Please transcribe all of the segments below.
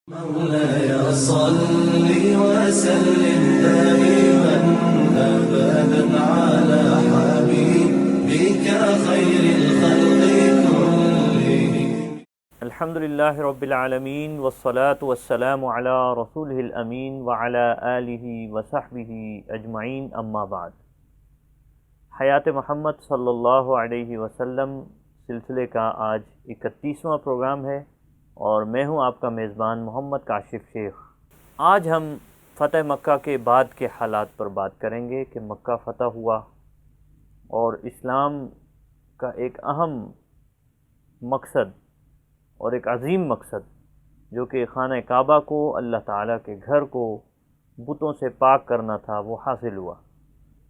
مولاي صل وسلم دائما أبدا على حبيبك خير الخلق كلهم. الحمد للہ رب العالمین والصلاة والسلام علی رسولہ الامین وعلی آلہ وصحبہ اجمعین، اما بعد۔ حیات محمد صلی اللہ علیہ وسلم سلسلے کا آج 31واں پروگرام ہے اور میں ہوں آپ کا میزبان محمد کاشف شیخ۔ آج ہم فتح مکہ کے بعد کے حالات پر بات کریں گے کہ مکہ فتح ہوا اور اسلام کا ایک اہم مقصد اور ایک عظیم مقصد جو کہ خانہ کعبہ کو، اللہ تعالیٰ کے گھر کو بتوں سے پاک کرنا تھا، وہ حاصل ہوا۔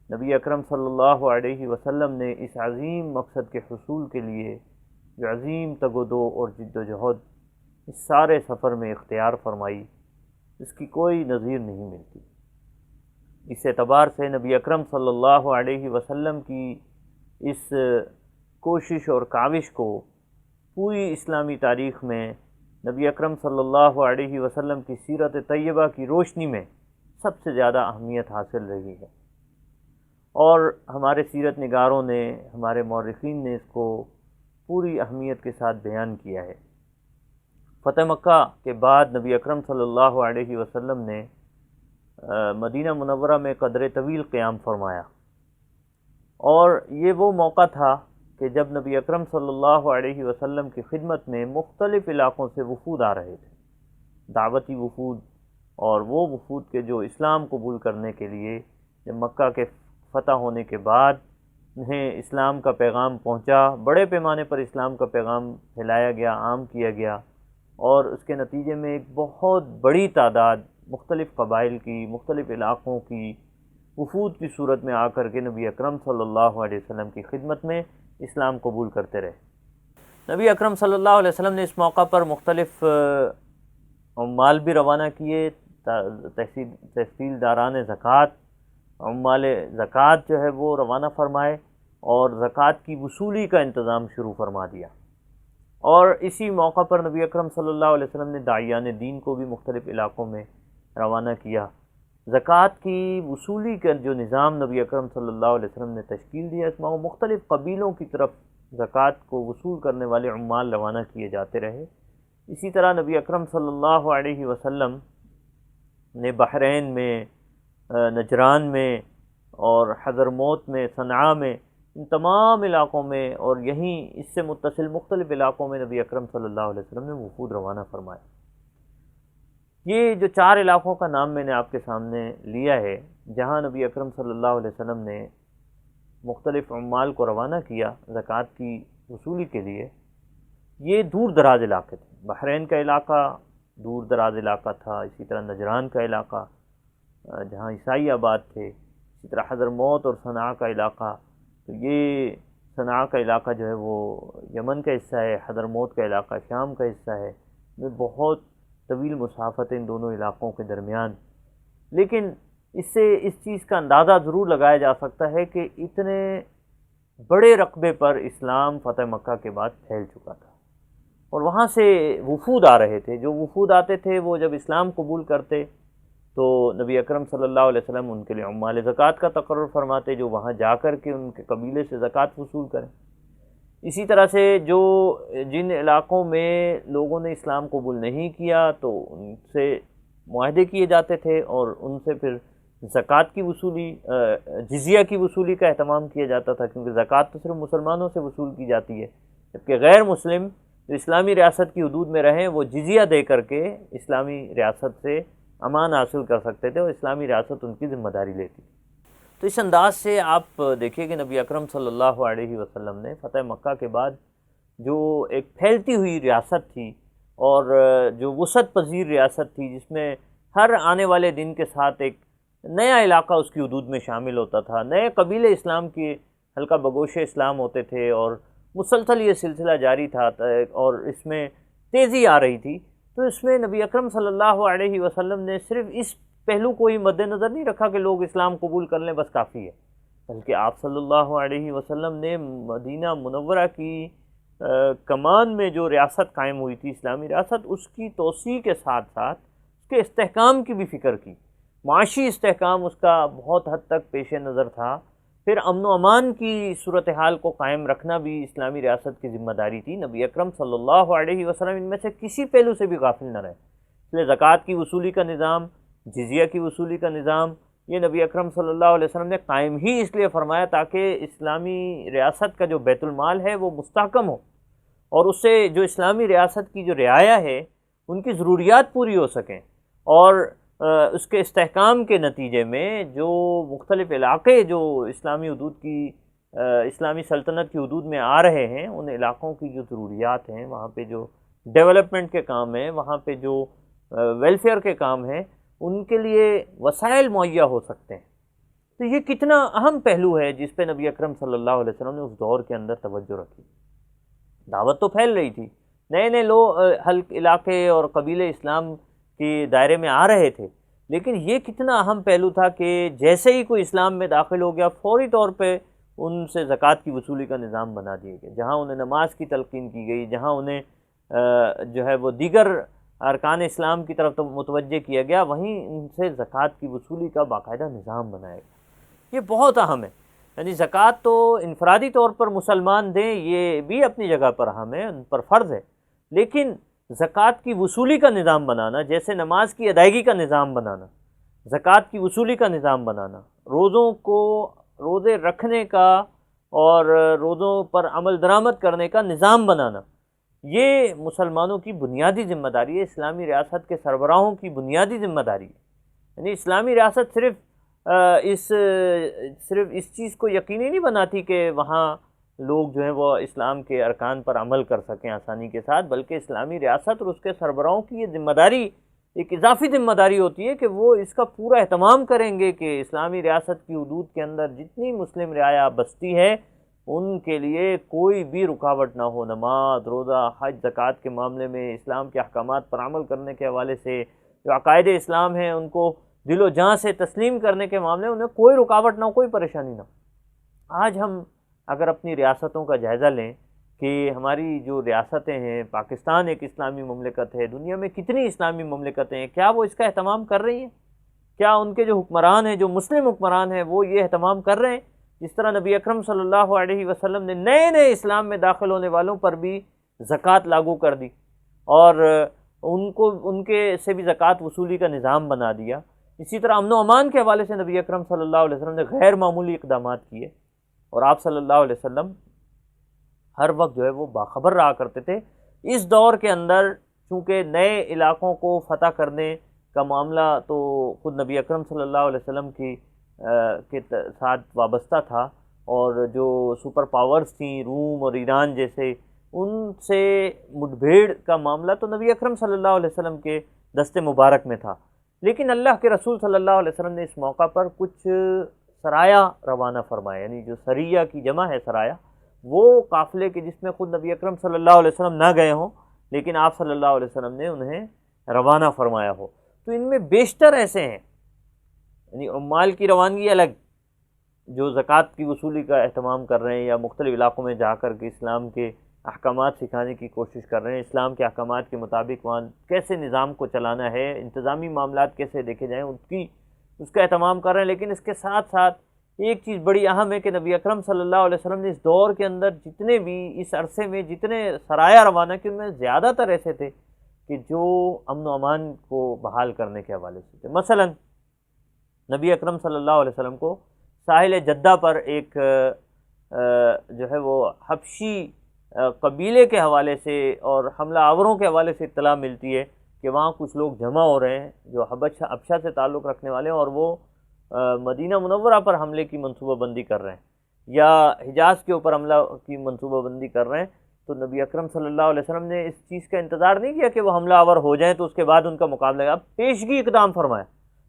نبی اکرم صلی اللہ علیہ وسلم نے اس عظیم مقصد کے حصول کے لیے جو عظیم تگ و دو اور جد و جہد اس سارے سفر میں اختیار فرمائی، اس کی کوئی نظیر نہیں ملتی۔ اس اعتبار سے نبی اکرم صلی اللہ علیہ وسلم کی اس کوشش اور کاوش کو پوری اسلامی تاریخ میں نبی اکرم صلی اللہ علیہ وسلم کی سیرت طیبہ کی روشنی میں سب سے زیادہ اہمیت حاصل رہی ہے، اور ہمارے سیرت نگاروں نے، ہمارے مورخین نے اس کو پوری اہمیت کے ساتھ بیان کیا ہے۔ فتح مکہ کے بعد نبی اکرم صلی اللہ علیہ وسلم نے مدینہ منورہ میں قدر طویل قیام فرمایا، اور یہ وہ موقع تھا کہ جب نبی اکرم صلی اللہ علیہ وسلم کی خدمت میں مختلف علاقوں سے وفود آ رہے تھے، دعوتی وفود، اور وہ وفود کے جو اسلام قبول کرنے کے لیے جب مکہ کے فتح ہونے کے بعد انہیں اسلام کا پیغام پہنچا، بڑے پیمانے پر اسلام کا پیغام پھیلایا گیا، عام کیا گیا، اور اس کے نتیجے میں ایک بہت بڑی تعداد مختلف قبائل کی، مختلف علاقوں کی وفود کی صورت میں آ کر کے نبی اکرم صلی اللہ علیہ وسلم کی خدمت میں اسلام قبول کرتے رہے۔ نبی اکرم صلی اللہ علیہ وسلم نے اس موقع پر مختلف عمال بھی روانہ کیے، تحصیلداران زکوٰۃ، عمال زکوٰۃ جو ہے وہ روانہ فرمائے اور زکوٰۃ کی وصولی کا انتظام شروع فرما دیا۔ اور اسی موقع پر نبی اکرم صلی اللہ علیہ وسلم نے داعیان دین کو بھی مختلف علاقوں میں روانہ کیا۔ زکوٰۃ کی وصولی کا جو نظام نبی اکرم صلی اللہ علیہ وسلم نے تشکیل دیا، اس میں مختلف قبیلوں کی طرف زکوٰۃ کو وصول کرنے والے عمال روانہ کیے جاتے رہے۔ اسی طرح نبی اکرم صلی اللہ علیہ وسلم نے بحرین میں، نجران میں اور حضرموت میں، صنعاء میں، ان تمام علاقوں میں اور یہیں اس سے متصل مختلف علاقوں میں نبی اکرم صلی اللہ علیہ وسلم نے وفود روانہ فرمائے۔ یہ جو 4 علاقوں کا نام میں نے آپ کے سامنے لیا ہے، جہاں نبی اکرم صلی اللہ علیہ وسلم نے مختلف عمال کو روانہ کیا زکوٰۃ کی وصولی کے لیے، یہ دور دراز علاقے تھے۔ بحرین کا علاقہ دور دراز علاقہ تھا، اسی طرح نجران کا علاقہ جہاں عیسائی آباد تھے، اسی طرح حضرموت اور صنعاء کا علاقہ۔ تو یہ صنعاء کا علاقہ جو ہے وہ یمن کا حصہ ہے، حضرموت کا علاقہ شام کا حصہ ہے۔ میں بہت طویل مسافت ان دونوں علاقوں کے درمیان، لیکن اس سے اس چیز کا اندازہ ضرور لگایا جا سکتا ہے کہ اتنے بڑے رقبے پر اسلام فتح مکہ کے بعد پھیل چکا تھا، اور وہاں سے وفود آ رہے تھے۔ جو وفود آتے تھے وہ جب اسلام قبول کرتے تو نبی اکرم صلی اللہ علیہ وسلم ان کے لیے عمال زکوٰۃ کا تقرر فرماتے، جو وہاں جا کر کے ان کے قبیلے سے زکوٰۃ وصول کریں۔ اسی طرح سے جن علاقوں میں لوگوں نے اسلام قبول نہیں کیا تو ان سے معاہدے کیے جاتے تھے اور ان سے پھر زکوٰۃ کی وصولی، جزیہ کی وصولی کا اہتمام کیا جاتا تھا، کیونکہ زکوٰۃ تو صرف مسلمانوں سے وصول کی جاتی ہے، جبکہ غیر مسلم جو اسلامی ریاست کی حدود میں رہیں وہ جزیہ دے کر کے اسلامی ریاست سے امان حاصل کر سکتے تھے، اور اسلامی ریاست ان کی ذمہ داری لیتی۔ تو اس انداز سے آپ دیکھیے کہ نبی اکرم صلی اللہ علیہ وسلم نے فتح مکہ کے بعد جو ایک پھیلتی ہوئی ریاست تھی اور جو وسعت پذیر ریاست تھی، جس میں ہر آنے والے دن کے ساتھ ایک نیا علاقہ اس کی حدود میں شامل ہوتا تھا، نئے قبیلے اسلام کی حلقہ بگوش اسلام ہوتے تھے، اور مسلسل یہ سلسلہ جاری تھا اور اس میں تیزی آ رہی تھی۔ تو اس میں نبی اکرم صلی اللہ علیہ وسلم نے صرف اس پہلو کو ہی مد نظر نہیں رکھا کہ لوگ اسلام قبول کر لیں بس کافی ہے، بلکہ آپ صلی اللہ علیہ وسلم نے مدینہ منورہ کی کمان میں جو ریاست قائم ہوئی تھی اسلامی ریاست، اس کی توسیع کے ساتھ ساتھ اس کے استحکام کی بھی فکر کی. معاشی استحکام اس کا بہت حد تک پیش نظر تھا. پھر امن و امان کی صورتحال کو قائم رکھنا بھی اسلامی ریاست کی ذمہ داری تھی. نبی اکرم صلی اللہ علیہ وسلم ان میں سے کسی پہلو سے بھی غافل نہ رہے. اس لیے زکوٰۃ کی وصولی کا نظام، جزیہ کی وصولی کا نظام، یہ نبی اکرم صلی اللہ علیہ وسلم نے قائم ہی اس لیے فرمایا تاکہ اسلامی ریاست کا جو بیت المال ہے وہ مستحکم ہو، اور اس سے جو اسلامی ریاست کی جو رعایا ہے ان کی ضروریات پوری ہو سکیں، اور اس کے استحکام کے نتیجے میں جو مختلف علاقے جو اسلامی حدود کی اسلامی سلطنت کی حدود میں آ رہے ہیں، ان علاقوں کی جو ضروریات ہیں، وہاں پہ جو ڈیولپمنٹ کے کام ہیں، وہاں پہ جو ویلفیئر کے کام ہیں، ان کے لیے وسائل مہیا ہو سکتے ہیں. تو یہ کتنا اہم پہلو ہے جس پہ نبی اکرم صلی اللہ علیہ وسلم نے اس دور کے اندر توجہ رکھی. دعوت تو پھیل رہی تھی، نئے نئے لوگ حلق علاقے اور قبیلے اسلام کے دائرے میں آ رہے تھے، لیکن یہ کتنا اہم پہلو تھا کہ جیسے ہی کوئی اسلام میں داخل ہو گیا فوری طور پہ ان سے زکوٰۃ کی وصولی کا نظام بنا دیا گیا. جہاں انہیں نماز کی تلقین کی گئی، جہاں انہیں جو ہے وہ دیگر ارکان اسلام کی طرف متوجہ کیا گیا، وہیں ان سے زکوٰۃ کی وصولی کا باقاعدہ نظام بنایا گیا. یہ بہت اہم ہے. یعنی زکوٰۃ تو انفرادی طور پر مسلمان دیں، یہ بھی اپنی جگہ پر اہم ہے، ان پر فرض ہے، لیکن زکوٰۃ کی وصولی کا نظام بنانا، جیسے نماز کی ادائیگی کا نظام بنانا، زکوٰۃ کی وصولی کا نظام بنانا، روزے رکھنے کا اور روزوں پر عمل درآمد کرنے کا نظام بنانا، یہ مسلمانوں کی بنیادی ذمہ داری ہے، اسلامی ریاست کے سربراہوں کی بنیادی ذمہ داری ہے. یعنی اسلامی ریاست صرف اس چیز کو یقینی نہیں بناتی کہ وہاں لوگ جو ہیں وہ اسلام کے ارکان پر عمل کر سکیں آسانی کے ساتھ، بلکہ اسلامی ریاست اور اس کے سربراہوں کی یہ ذمہ داری ایک اضافی ذمہ داری ہوتی ہے کہ وہ اس کا پورا اہتمام کریں گے کہ اسلامی ریاست کی حدود کے اندر جتنی مسلم رعایا بستی ہے ان کے لیے کوئی بھی رکاوٹ نہ ہو. نماز، روزہ، حج، زکوٰۃ کے معاملے میں اسلام کے احکامات پر عمل کرنے کے حوالے سے جو عقائد اسلام ہیں ان کو دل و جاں سے تسلیم کرنے کے معاملے میں انہیں کوئی رکاوٹ نہ ہو، کوئی پریشانی نہ ہو. آج ہم اگر اپنی ریاستوں کا جائزہ لیں کہ ہماری جو ریاستیں ہیں، پاکستان ایک اسلامی مملکت ہے، دنیا میں کتنی اسلامی مملکتیں ہیں، کیا وہ اس کا اہتمام کر رہی ہیں؟ کیا ان کے جو حکمران ہیں، جو مسلم حکمران ہیں، وہ یہ اہتمام کر رہے ہیں؟ جس طرح نبی اکرم صلی اللہ علیہ وسلم نے نئے نئے اسلام میں داخل ہونے والوں پر بھی زکوٰۃ لاگو کر دی اور ان کے سے بھی زکوٰۃ وصولی کا نظام بنا دیا. اسی طرح امن و امان کے حوالے سے نبی اکرم صلی اللہ علیہ وسلم نے غیر معمولی اقدامات کیے، اور آپ صلی اللہ علیہ وسلم ہر وقت جو ہے وہ باخبر رہا کرتے تھے. اس دور کے اندر چونکہ نئے علاقوں کو فتح کرنے کا معاملہ تو خود نبی اکرم صلی اللہ علیہ وسلم کے ساتھ وابستہ تھا، اور جو سپر پاورز تھیں روم اور ایران جیسے، ان سے مٹبھیڑ کا معاملہ تو نبی اکرم صلی اللہ علیہ وسلم کے دست مبارک میں تھا. لیکن اللہ کے رسول صلی اللہ علیہ وسلم نے اس موقع پر کچھ سرایا روانہ فرمایا، یعنی جو سریہ کی جمع ہے سرایا، وہ قافلے کے جس میں خود نبی اکرم صلی اللہ علیہ وسلم نہ گئے ہوں لیکن آپ صلی اللہ علیہ وسلم نے انہیں روانہ فرمایا ہو. تو ان میں بیشتر ایسے ہیں، یعنی عمال کی روانگی الگ جو زکوٰۃ کی وصولی کا اہتمام کر رہے ہیں یا مختلف علاقوں میں جا کر کے اسلام کے احکامات سکھانے کی کوشش کر رہے ہیں، اسلام کے احکامات کے مطابق وہاں کیسے نظام کو چلانا ہے، انتظامی معاملات کیسے دیکھے جائیں، اس کا اہتمام کر رہے ہیں. لیکن اس کے ساتھ ساتھ ایک چیز بڑی اہم ہے کہ نبی اکرم صلی اللہ علیہ وسلم نے اس دور کے اندر جتنے بھی اس عرصے میں جتنے سرایا روانہ کیے ان میں زیادہ تر ایسے تھے کہ جو امن و امان کو بحال کرنے کے حوالے سے تھے. مثلا نبی اکرم صلی اللہ علیہ وسلم کو ساحل جدہ پر ایک جو ہے وہ حبشی قبیلے کے حوالے سے اور حملہ آوروں کے حوالے سے اطلاع ملتی ہے کہ وہاں کچھ لوگ جمع ہو رہے ہیں جو حبشہ سے تعلق رکھنے والے ہیں، اور وہ مدینہ منورہ پر حملے کی منصوبہ بندی کر رہے ہیں یا حجاز کے اوپر حملہ کی منصوبہ بندی کر رہے ہیں. تو نبی اکرم صلی اللہ علیہ وسلم نے اس چیز کا انتظار نہیں کیا کہ وہ حملہ آور ہو جائیں تو اس کے بعد ان کا مقابلہ کیا، اب پیشگی اقدام فرمایا.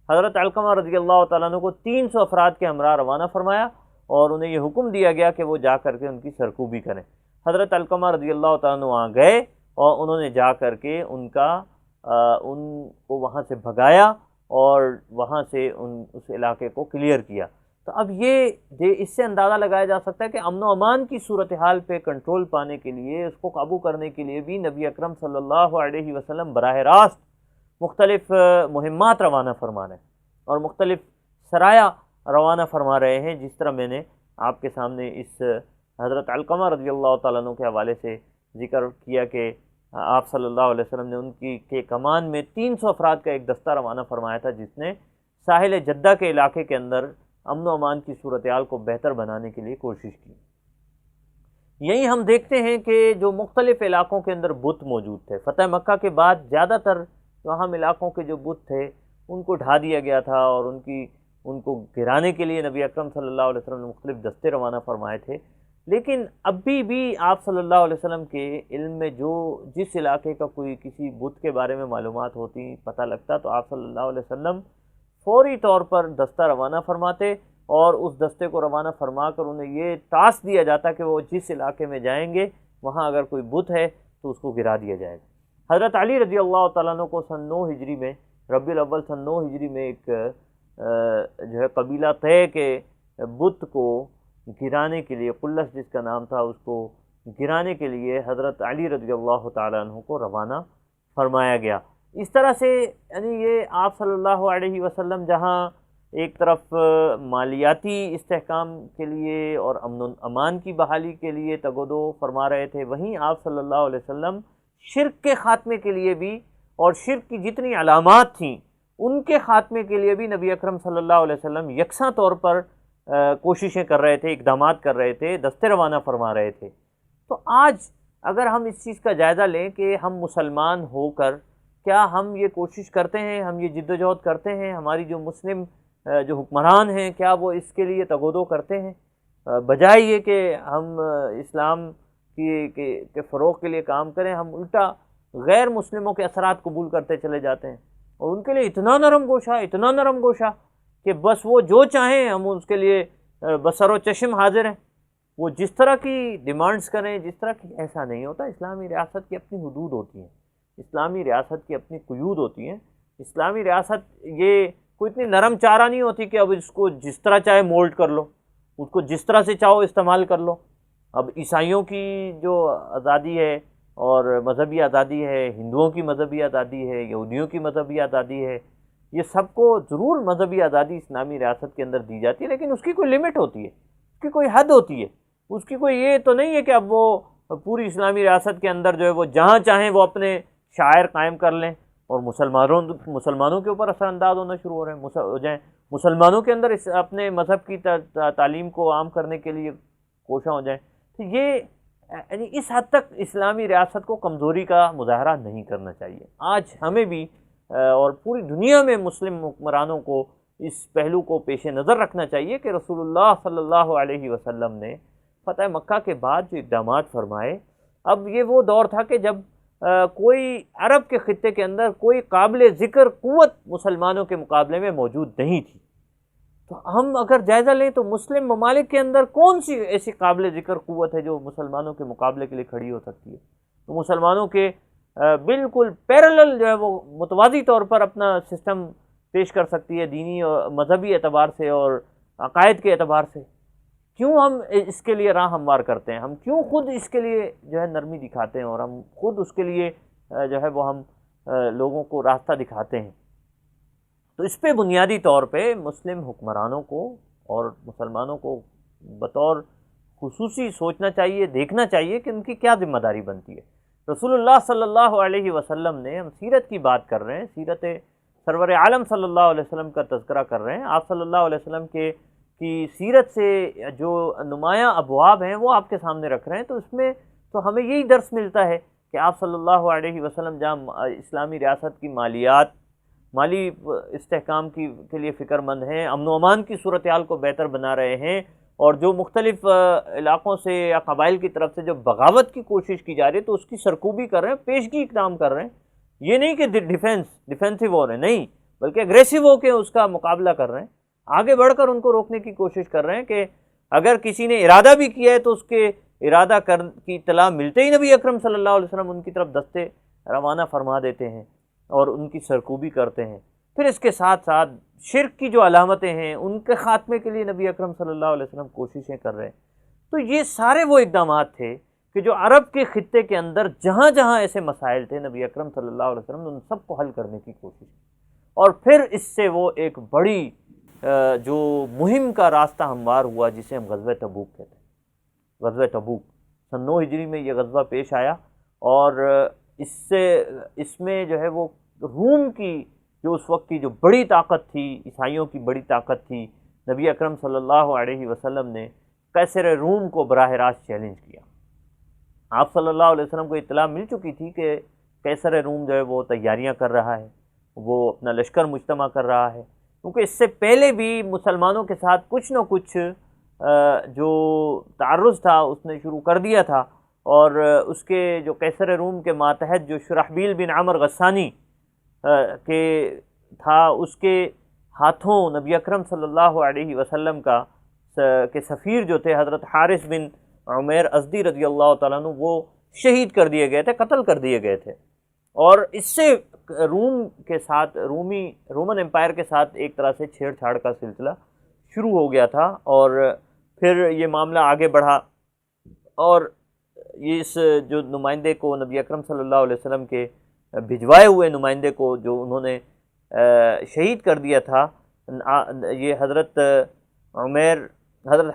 حضرت علقمہ رضی اللہ تعالیٰ عنہ کو 300 افراد کے ہمراہ روانہ فرمایا اور انہیں یہ حکم دیا گیا کہ وہ جا کر کے ان کی سرکوبی کریں. حضرت علقمہ رضی اللہ تعالیٰ عنہ وہاں گئے اور انہوں نے جا کر کے ان کو وہاں سے بھگایا اور وہاں سے اس علاقے کو کلیئر کیا. تو اب اس سے اندازہ لگایا جا سکتا ہے کہ امن و امان کی صورتحال پہ کنٹرول پانے کے لیے، اس کو قابو کرنے کے لیے بھی نبی اکرم صلی اللہ علیہ وسلم براہ راست مختلف مہمات روانہ فرما رہے ہیں اور مختلف سرایہ روانہ فرما رہے ہیں، جس طرح میں نے آپ کے سامنے اس حضرت علقمہ رضی اللہ تعالیٰ عنہ کے حوالے سے ذکر کیا کہ آپ صلی اللہ علیہ وسلم نے ان کے کمان میں 300 افراد کا ایک دستہ روانہ فرمایا تھا، جس نے ساحل جدہ کے علاقے کے اندر امن و امان کی صورتحال کو بہتر بنانے کے لیے کوشش کی۔ یہی ہم دیکھتے ہیں کہ جو مختلف علاقوں کے اندر بت موجود تھے، فتح مکہ کے بعد زیادہ تر وہاں علاقوں کے جو بت تھے ان کو ڈھا دیا گیا تھا، اور ان کو گرانے کے لیے نبی اکرم صلی اللہ علیہ وسلم نے مختلف دستے روانہ فرمائے تھے۔ لیکن ابھی بھی آپ صلی اللہ علیہ وسلم کے علم میں جس علاقے کا کوئی کسی بت کے بارے میں معلومات ہوتی، پتہ لگتا، تو آپ صلی اللہ علیہ وسلم فوری طور پر دستہ روانہ فرماتے، اور اس دستے کو روانہ فرما کر انہیں یہ ٹاسک دیا جاتا کہ وہ جس علاقے میں جائیں گے وہاں اگر کوئی بت ہے تو اس کو گرا دیا جائے گا۔ حضرت علی رضی اللہ تعالیٰ عنہ کو سن 9 ہجری میں، ربیع الاول سن 9 ہجری میں ایک جو ہے قبیلہ طے کے بت کو گرانے کے لیے، قلس جس کا نام تھا، اس کو گرانے کے لیے حضرت علی رضی اللہ تعالیٰ عنہ کو روانہ فرمایا گیا۔ اس طرح سے یعنی یہ آپ صلی اللہ علیہ وسلم جہاں ایک طرف مالیاتی استحکام کے لیے اور امن و امان کی بحالی کے لیے تگودو فرما رہے تھے، وہیں آپ صلی اللہ علیہ وسلم شرک کے خاتمے کے لیے بھی، اور شرک کی جتنی علامات تھیں ان کے خاتمے کے لیے بھی نبی اکرم صلی اللہ علیہ وسلم یکساں طور پر کوششیں کر رہے تھے، اقدامات کر رہے تھے، دستے روانہ فرما رہے تھے۔ تو آج اگر ہم اس چیز کا جائزہ لیں کہ ہم مسلمان ہو کر کیا ہم یہ کوشش کرتے ہیں، ہم یہ جد و جہد کرتے ہیں، ہماری جو مسلم جو حکمران ہیں کیا وہ اس کے لیے تگودو کرتے ہیں، بجائے یہ کہ ہم اسلام کے فروغ کے لیے کام کریں، ہم الٹا غیر مسلموں کے اثرات قبول کرتے چلے جاتے ہیں، اور ان کے لیے اتنا نرم گوشہ کہ بس وہ جو چاہیں ہم اس کے لیے بسر و چشم حاضر ہیں، وہ جس طرح کی ڈیمانڈز کریں، جس طرح کی، ایسا نہیں ہوتا۔ اسلامی ریاست کی اپنی حدود ہوتی ہیں، اسلامی ریاست کی اپنی قیود ہوتی ہیں۔ اسلامی ریاست یہ کوئی اتنی نرم چارہ نہیں ہوتی کہ اب اس کو جس طرح چاہے مولڈ کر لو، اس کو جس طرح سے چاہو استعمال کر لو۔ اب عیسائیوں کی جو آزادی ہے اور مذہبی آزادی ہے، ہندوؤں کی مذہبی آزادی ہے، یہودیوں کی مذہبی آزادی ہے، یہ سب کو ضرور مذہبی آزادی اسلامی ریاست کے اندر دی جاتی ہے، لیکن اس کی کوئی لمٹ ہوتی ہے، اس کی کوئی حد ہوتی ہے، اس کی کوئی یہ تو نہیں ہے کہ اب وہ پوری اسلامی ریاست کے اندر جو ہے وہ جہاں چاہیں وہ اپنے شاعر قائم کر لیں اور مسلمانوں کے اوپر اثر انداز ہونا شروع ہو جائیں، مسلمانوں کے اندر اپنے مذہب کی تعلیم کو عام کرنے کے لیے کوشاں ہو جائیں۔ تو یہ یعنی اس حد تک اسلامی ریاست کو کمزوری کا مظاہرہ نہیں کرنا چاہیے۔ آج ہمیں بھی اور پوری دنیا میں مسلم حکمرانوں کو اس پہلو کو پیش نظر رکھنا چاہیے کہ رسول اللہ صلی اللہ علیہ وسلم نے فتح مکہ کے بعد جو اقدامات فرمائے، اب یہ وہ دور تھا کہ جب کوئی عرب کے خطے کے اندر کوئی قابل ذکر قوت مسلمانوں کے مقابلے میں موجود نہیں تھی۔ تو ہم اگر جائزہ لیں تو مسلم ممالک کے اندر کون سی ایسی قابل ذکر قوت ہے جو مسلمانوں کے مقابلے کے لیے کھڑی ہو سکتی ہے؟ تو مسلمانوں کے بالکل پیرلل جو ہے وہ متوازی طور پر اپنا سسٹم پیش کر سکتی ہے، دینی اور مذہبی اعتبار سے اور عقائد کے اعتبار سے۔ کیوں ہم اس کے لیے راہ ہموار کرتے ہیں؟ ہم کیوں خود اس کے لیے جو ہے نرمی دکھاتے ہیں اور ہم خود اس کے لیے جو ہے وہ ہم لوگوں کو راستہ دکھاتے ہیں؟ تو اس پہ بنیادی طور پہ مسلم حکمرانوں کو اور مسلمانوں کو بطور خصوصی سوچنا چاہیے، دیکھنا چاہیے کہ ان کی کیا ذمہ داری بنتی ہے۔ رسول اللہ صلی اللہ علیہ وسلم نے، ہم سیرت کی بات کر رہے ہیں، سیرت سرور عالم صلی اللہ علیہ وسلم کا تذکرہ کر رہے ہیں، آپ صلی اللہ علیہ وسلم کی سیرت سے جو نمایاں ابواب ہیں وہ آپ کے سامنے رکھ رہے ہیں۔ تو اس میں تو ہمیں یہی درس ملتا ہے کہ آپ صلی اللہ علیہ وسلم جہاں اسلامی ریاست کی مالی استحکام کے لیے فکر مند ہیں، امن و امان کی صورتحال کو بہتر بنا رہے ہیں، اور جو مختلف علاقوں سے یا قبائل کی طرف سے جو بغاوت کی کوشش کی جا رہی ہے تو اس کی سرکوبی کر رہے ہیں، پیشگی اقدام کر رہے ہیں۔ یہ نہیں کہ ڈیفینسو ہو رہے ہیں، نہیں، بلکہ اگریسو ہو کے اس کا مقابلہ کر رہے ہیں، آگے بڑھ کر ان کو روکنے کی کوشش کر رہے ہیں کہ اگر کسی نے ارادہ بھی کیا ہے تو اس کے ارادہ کی اطلاع ملتے ہی نبی اکرم صلی اللہ علیہ وسلم ان کی طرف دستے روانہ فرما دیتے ہیں اور ان کی سرکوبی کرتے ہیں۔ پھر اس کے ساتھ ساتھ شرک کی جو علامتیں ہیں ان کے خاتمے کے لیے نبی اکرم صلی اللہ علیہ وسلم کوششیں کر رہے ہیں۔ تو یہ سارے وہ اقدامات تھے کہ جو عرب کے خطے کے اندر جہاں جہاں ایسے مسائل تھے، نبی اکرم صلی اللہ علیہ وسلم نے ان سب کو حل کرنے کی کوشش کی، اور پھر اس سے وہ ایک بڑی جو مہم کا راستہ ہموار ہوا جسے ہم غزوہ تبوک کہتے ہیں۔ غزوہ تبوک سن 9 ہجری میں یہ غزوہ پیش آیا، اور اس میں جو ہے وہ روم کی جو اس وقت کی جو بڑی طاقت تھی، عیسائیوں کی بڑی طاقت تھی، نبی اکرم صلی اللہ علیہ وسلم نے قیصر روم کو براہ راست چیلنج کیا۔ آپ صلی اللہ علیہ وسلم کو اطلاع مل چکی تھی کہ قیصر روم جو ہے وہ تیاریاں کر رہا ہے، وہ اپنا لشکر مجتمع کر رہا ہے، کیونکہ اس سے پہلے بھی مسلمانوں کے ساتھ کچھ نہ کچھ جو تعرض تھا اس نے شروع کر دیا تھا، اور اس کے جو قیصر روم کے ماتحت جو شرحبیل بن عمر غسانی کے تھا، اس کے ہاتھوں نبی اکرم صلی اللہ علیہ وسلم کے سفیر جو تھے حضرت حارث بن عمیر ازدی رضی اللہ تعالیٰ عنہ، وہ شہید کر دیے گئے تھے، قتل کر دیے گئے تھے، اور اس سے روم کے ساتھ رومن امپائر کے ساتھ ایک طرح سے چھیڑ چھاڑ کا سلسلہ شروع ہو گیا تھا، اور پھر یہ معاملہ آگے بڑھا، اور اس جو نمائندے کو نبی اکرم صلی اللہ علیہ وسلم کے بھجوائے ہوئے نمائندے کو جو انہوں نے شہید کر دیا تھا، یہ حضرت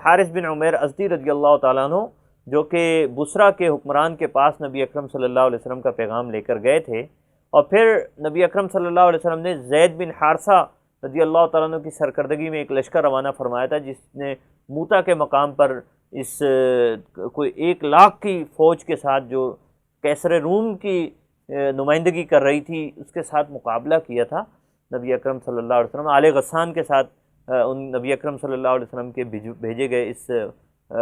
حارث بن عمیر ازدی رضی اللہ تعالیٰ عنہ، جو کہ بصرہ کے حکمران کے پاس نبی اکرم صلی اللہ علیہ وسلم کا پیغام لے کر گئے تھے، اور پھر نبی اکرم صلی اللہ علیہ وسلم نے زید بن حارثہ رضی اللہ تعالیٰ عنہ کی سرکردگی میں ایک لشکر روانہ فرمایا تھا، جس نے موتا کے مقام پر اس کوئی 1 لاکھ کی فوج کے ساتھ جو قیصر روم کی نمائندگی کر رہی تھی اس کے ساتھ مقابلہ کیا تھا۔ نبی اکرم صلی اللہ علیہ وسلم آل غسان کے ساتھ ان نبی اکرم صلی اللہ علیہ وسلم کے بھیجے گئے اس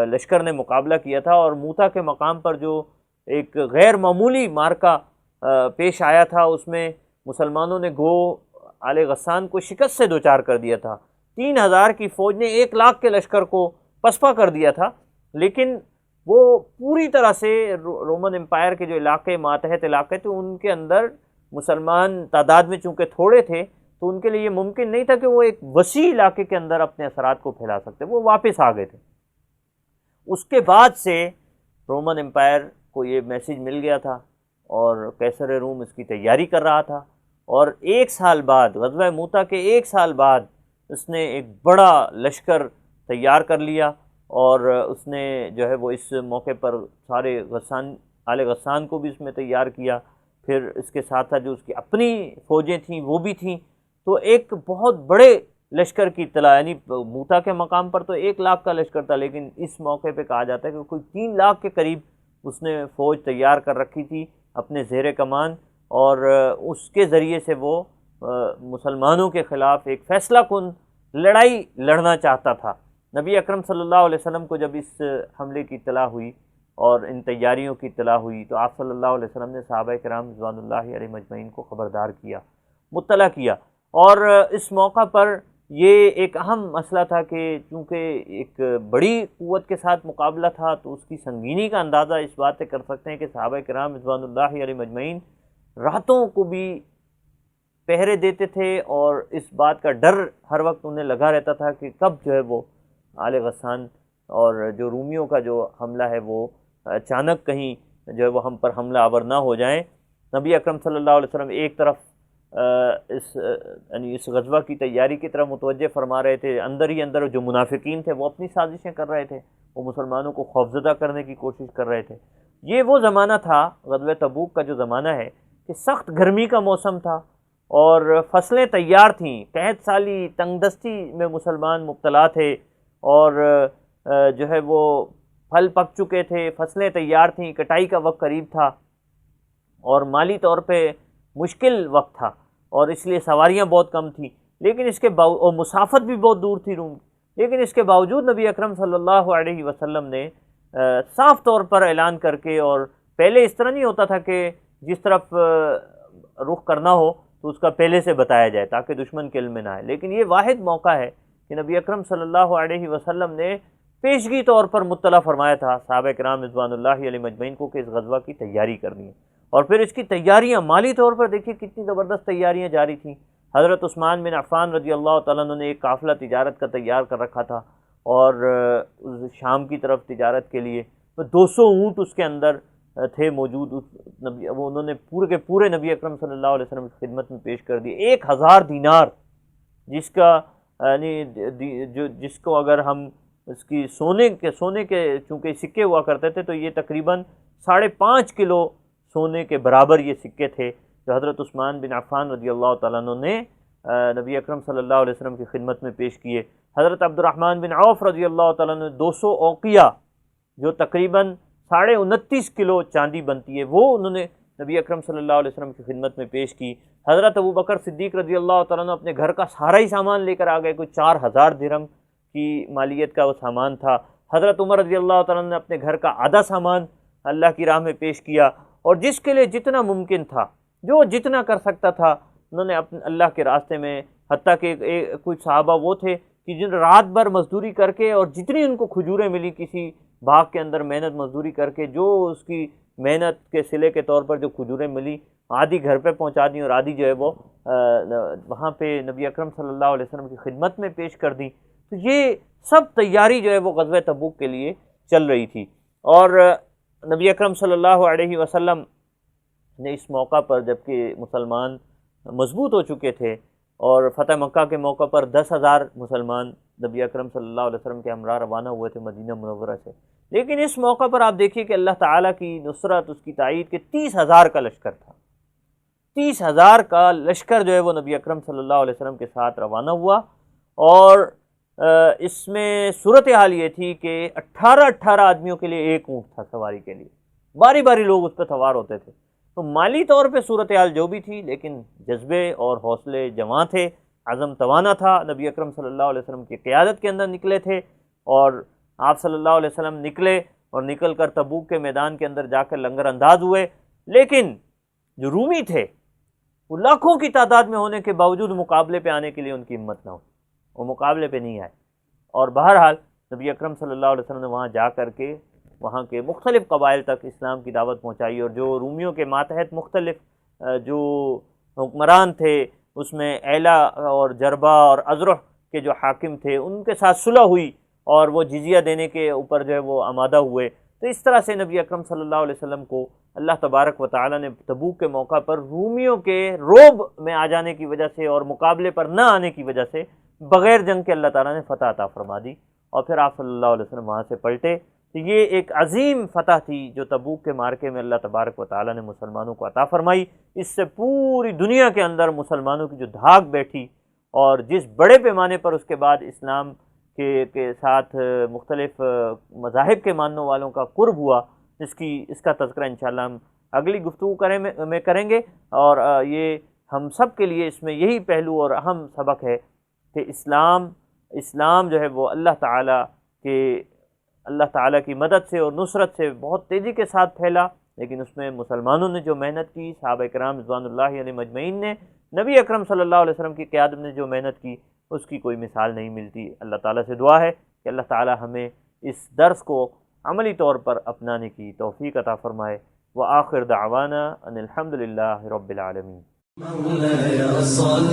لشکر نے مقابلہ کیا تھا، اور موتا کے مقام پر جو ایک غیر معمولی مارکہ پیش آیا تھا، اس میں مسلمانوں نے گو آل غسان کو شکست سے دوچار کر دیا تھا۔ 3000 کی فوج نے 1 لاکھ کے لشکر کو پسپا کر دیا تھا، لیکن وہ پوری طرح سے رومن امپائر کے جو علاقے ماتحت علاقے تھے ان کے اندر مسلمان تعداد میں چونکہ تھوڑے تھے، تو ان کے لیے یہ ممکن نہیں تھا کہ وہ ایک وسیع علاقے کے اندر اپنے اثرات کو پھیلا سکتے، وہ واپس آ گئے تھے۔ اس کے بعد سے رومن امپائر کو یہ میسیج مل گیا تھا، اور قیصر روم اس کی تیاری کر رہا تھا، اور 1 سال بعد غزوہ موتا کے 1 سال بعد اس نے ایک بڑا لشکر تیار کر لیا، اور اس نے جو ہے وہ اس موقع پر سارے آل غسان کو بھی اس میں تیار کیا، پھر اس کے ساتھ ساتھ جو اس کی اپنی فوجیں تھیں وہ بھی تھیں، تو ایک بہت بڑے لشکر کی اطلاع، یعنی موتا کے مقام پر تو 1 لاکھ کا لشکر تھا، لیکن اس موقع پہ کہا جاتا ہے کہ کوئی 3 لاکھ کے قریب اس نے فوج تیار کر رکھی تھی اپنے زیر کمان، اور اس کے ذریعے سے وہ مسلمانوں کے خلاف ایک فیصلہ کن لڑائی لڑنا چاہتا تھا۔ نبی اکرم صلی اللہ علیہ وسلم کو جب اس حملے کی اطلاع ہوئی اور ان تیاریوں کی اطلاع ہوئی، تو آپ صلی اللہ علیہ وسلم نے صحابہ کرام رضوان اللہ علیہم اجمعین کو خبردار کیا، مطلع کیا، اور اس موقع پر یہ ایک اہم مسئلہ تھا کہ چونکہ ایک بڑی قوت کے ساتھ مقابلہ تھا، تو اس کی سنگینی کا اندازہ اس بات سے کر سکتے ہیں کہ صحابہ کرام رضوان اللہ علیہم اجمعین راتوں کو بھی پہرے دیتے تھے، اور اس بات کا ڈر ہر وقت انہیں لگا رہتا تھا کہ کب جو ہے وہ آل غسان اور جو رومیوں کا جو حملہ ہے وہ اچانک کہیں جو ہے وہ ہم پر حملہ آور نہ ہو جائیں۔ نبی اکرم صلی اللہ علیہ وسلم ایک طرف اس غزوہ کی تیاری کی طرف متوجہ فرما رہے تھے، اندر ہی اندر جو منافقین تھے وہ اپنی سازشیں کر رہے تھے، وہ مسلمانوں کو خوفزدہ کرنے کی کوشش کر رہے تھے۔ یہ وہ زمانہ تھا، غزوہ تبوک کا جو زمانہ ہے، کہ سخت گرمی کا موسم تھا، اور فصلیں تیار تھیں، قحط سالی تنگ دستی میں مسلمان مبتلا تھے، اور جو ہے وہ پھل پک چکے تھے، فصلیں تیار تھیں، کٹائی کا وقت قریب تھا، اور مالی طور پہ مشکل وقت تھا، اور اس لیے سواریاں بہت کم تھیں، لیکن اس کے اور مسافت بھی بہت دور تھی روم، لیکن اس کے باوجود نبی اکرم صلی اللہ علیہ وسلم نے صاف طور پر اعلان کر کے، اور پہلے اس طرح نہیں ہوتا تھا کہ جس طرف رخ کرنا ہو تو اس کا پہلے سے بتایا جائے تاکہ دشمن کے علم میں نہ آئے، لیکن یہ واحد موقع ہے کہ نبی اکرم صلی اللہ علیہ وسلم نے پیشگی طور پر مطلع فرمایا تھا صحابہ کرام رضوان اللہ علیہم اجمعین کو کہ اس غزوہ کی تیاری کرنی ہے، اور پھر اس کی تیاریاں مالی طور پر دیکھیے کتنی زبردست تیاریاں جاری تھیں۔ حضرت عثمان بن عفان رضی اللہ تعالیٰ عنہ نے ایک قافلہ تجارت کا تیار کر رکھا تھا، اور شام کی طرف تجارت کے لیے، تو 200 اونٹ اس کے اندر تھے موجود. وہ انہوں نے پورے کے پورے نبی اکرم صلی اللہ علیہ وسلم کی خدمت میں پیش کر دیے. 1000 دینار، جس کا یعنی جس کو اگر ہم اس کی سونے کے چونکہ سکے ہوا کرتے تھے، تو یہ تقریباً 5.5 کلو سونے کے برابر یہ سکے تھے جو حضرت عثمان بن عفان رضی اللہ تعالیٰ عنہ نے نبی اکرم صلی اللہ علیہ وسلم کی خدمت میں پیش کیے. حضرت عبد الرحمن بن عوف رضی اللہ تعالیٰ عنہ نے 200 اوقیہ جو تقریباً 29.5 کلو چاندی بنتی ہے، وہ انہوں نے نبی اکرم صلی اللہ علیہ وسلم کی خدمت میں پیش کی. حضرت ابو بکر صدیق رضی اللہ تعالیٰ عنہ اپنے گھر کا سارا ہی سامان لے کر آ گئے، کوئی 4000 درہم کی مالیت کا وہ سامان تھا. حضرت عمر رضی اللہ تعالیٰ عنہ نے اپنے گھر کا آدھا سامان اللہ کی راہ میں پیش کیا، اور جس کے لیے جتنا ممکن تھا، جو جتنا کر سکتا تھا، انہوں نے اپنے اللہ کے راستے میں، حتیٰ کہ کچھ صحابہ وہ تھے کہ جن رات بھر مزدوری کر کے، اور جتنی ان کو کھجوریں ملی کسی باغ کے اندر محنت مزدوری کر کے، جو اس کی محنت کے صلے کے طور پر جو کھجوریں ملی، آدھی گھر پہ پہنچا دیں اور آدھی جو ہے وہ وہاں پہ نبی اکرم صلی اللہ علیہ وسلم کی خدمت میں پیش کر دیں. تو یہ سب تیاری جو ہے وہ غزوہ تبوک کے لیے چل رہی تھی. اور نبی اکرم صلی اللہ علیہ وسلم نے اس موقع پر، جبکہ مسلمان مضبوط ہو چکے تھے، اور فتح مکہ کے موقع پر 10,000 مسلمان نبی اکرم صلی اللہ علیہ وسلم کے ہمراہ روانہ ہوئے تھے مدینہ منورہ سے، لیکن اس موقع پر آپ دیکھیے کہ اللہ تعالیٰ کی نصرت، اس کی تائید کے 30,000 کا لشکر تھا. 30,000 کا لشکر جو ہے وہ نبی اکرم صلی اللہ علیہ وسلم کے ساتھ روانہ ہوا. اور اس میں صورتحال یہ تھی کہ 18 آدمیوں کے لیے ایک اونٹ تھا سواری کے لیے، باری باری لوگ اس پہ سوار ہوتے تھے. تو مالی طور پہ صورتحال جو بھی تھی، لیکن جذبے اور حوصلے جواں تھے، عزم توانا تھا. نبی اکرم صلی اللہ علیہ وسلم کی قیادت کے اندر نکلے تھے، اور آپ صلی اللہ علیہ وسلم نکلے، اور نکل کر تبوک کے میدان کے اندر جا کر لنگر انداز ہوئے. لیکن جو رومی تھے وہ لاکھوں کی تعداد میں ہونے کے باوجود مقابلے پہ آنے کے لیے ان کی ہمت نہ ہوئی، وہ مقابلے پہ نہیں آئے. اور بہرحال نبی اکرم صلی اللہ علیہ وسلم نے وہاں جا کر کے وہاں کے مختلف قبائل تک اسلام کی دعوت پہنچائی، اور جو رومیوں کے ماتحت مختلف جو حکمران تھے، اس میں ایلا اور جربا اور ازرح کے جو حاکم تھے، ان کے ساتھ صلح ہوئی، اور وہ جزیہ دینے کے اوپر جو ہے وہ آمادہ ہوئے. تو اس طرح سے نبی اکرم صلی اللہ علیہ وسلم کو اللہ تبارک و تعالیٰ نے تبوک کے موقع پر رومیوں کے روب میں آ جانے کی وجہ سے اور مقابلے پر نہ آنے کی وجہ سے بغیر جنگ کے اللہ تعالیٰ نے فتح عطا فرما دی، اور پھر آپ صلی اللہ علیہ وسلم وہاں سے پلٹے. تو یہ ایک عظیم فتح تھی جو تبوک کے مارکے میں اللہ تبارک و تعالیٰ نے مسلمانوں کو عطا فرمائی. اس سے پوری دنیا کے اندر مسلمانوں کی جو دھاک بیٹھی، اور جس بڑے پیمانے پر اس کے بعد اسلام کے ساتھ مختلف مذاہب کے ماننے والوں کا قرب ہوا، اس کا تذکرہ انشاءاللہ ہم اگلی گفتگو میں کریں گے. اور یہ ہم سب کے لیے اس میں یہی پہلو اور اہم سبق ہے کہ اسلام جو ہے وہ اللہ تعالیٰ کی مدد سے اور نصرت سے بہت تیزی کے ساتھ پھیلا. لیکن اس میں مسلمانوں نے جو محنت کی، صحابہ کرام رضوان اللہ علیہم اجمعین نے، نبی اکرم صلی اللہ علیہ وسلم کی قیادت نے جو محنت کی، اس کی کوئی مثال نہیں ملتی. اللہ تعالیٰ سے دعا ہے کہ اللہ تعالیٰ ہمیں اس درس کو عملی طور پر اپنانے کی توفیق عطا فرمائے. وآخر دعوانا ان الحمد للہ رب العالمین. مولاي صل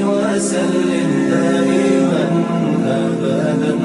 وسلم دائما أبدا